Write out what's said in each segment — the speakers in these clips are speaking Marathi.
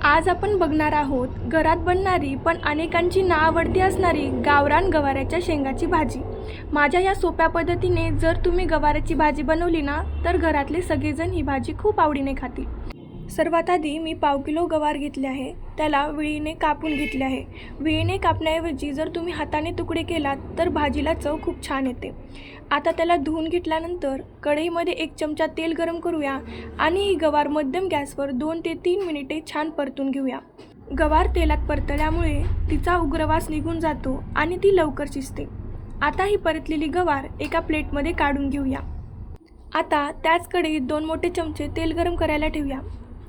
आज आपण बघणार आहोत घरात बनणारी पण अनेकांची नावडती असणारी गावरान गवाराच्या शेंगाची भाजी। माझ्या या सोप्या पद्धतीने जर तुम्ही गवाराची भाजी बनवली ना तर घरातले सगळेजण ही भाजी खूप आवडीने खातील। सर्वात आधी मी पाव किलो गवार घेतले आहे, त्याला विळीने कापून घेतले आहे। विळीने कापण्याऐवजी जर तुम्ही हाताने तुकडे केलात तर भाजीला चव खूप छान येते। आता त्याला धुवून घेतल्यानंतर कढईमध्ये 1 चमचा तेल गरम करूया आणि ही गवार मध्यम गॅसवर 2 ते 3 मिनिटे छान परतून घेऊया। गवार तेलात परतल्यामुळे तिचा उग्र वास निघून जातो आणि ती लवकर शिजते। आता ही परतलेली गवार एका प्लेटमध्ये काढून घेऊया। आता त्याच कढईत 2 मोठे चमचे तेल गरम करायला ठेवूया।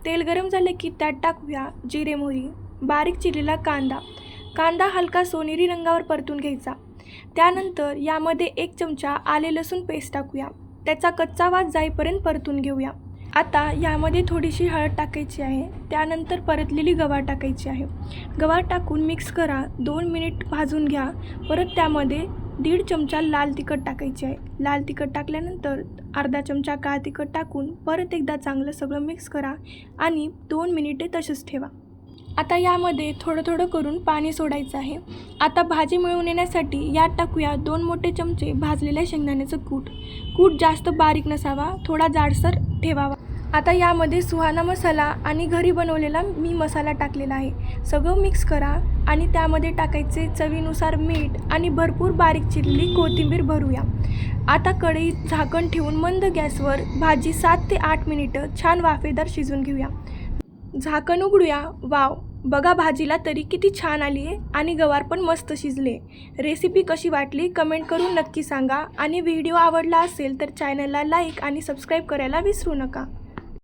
तेल गरम झाले की त्यात टाकूया जिरे मोहरी, बारीक चिरलेला कांदा हलका सोनेरी रंगावर परतून घ्यायचा। त्यानंतर यामध्ये 1 चमचा आले लसूण पेस्ट टाकूया, त्याचा कच्चा वास जाईपर्यंत परतून घेऊया। आता यामध्ये थोडीशी हळद टाकायची आहे, त्यानंतर परतलेली गवार टाकायची आहे। गवार टाकून मिक्स करा, 2 मिनिट भाजून घ्या। परत त्यामध्ये 1.5 चमचा लाल तिखट टाकायचे आहे। लाल तिखट टाकल्यानंतर अर्धा चमचा काळ तिखट टाकून परत एकदा चांगलं सगळं मिक्स करा आणि 2 मिनिटे तसेच ठेवा। आता यामध्ये थोडं करून पाणी सोडायचं आहे। आता भाजी मिळून येण्यासाठी यात टाकूया 2 मोठे चमचे भाजलेल्या शेंगदाण्याचं कूट जास्त बारीक नसावा, थोडा जाडसर ठेवावा। आता यामध्ये सुहाना मसाला आणि घरी बनवलेला मी मसाला टाकलेला आहे। सगळं मिक्स करा आणि त्यामध्ये टाकायचे चवीनुसार मीठ आणि भरपूर बारीक चिरलेली कोथिंबीर भरूया। आता कढईत झाकण ठेवून मंद गॅसवर भाजी 7 ते 8 मिनिटं छान वाफेदार शिजवून घेऊया। झाकण उघडूया, वाव, बघा भाजीला तरी किती छान आली आहे आणि गवार पण मस्त शिजले। रेसिपी कशी वाटली कमेंट करून नक्की सांगा आणि व्हिडिओ आवडला असेल तर चॅनलला लाईक आणि सबस्क्राईब करायला विसरू नका।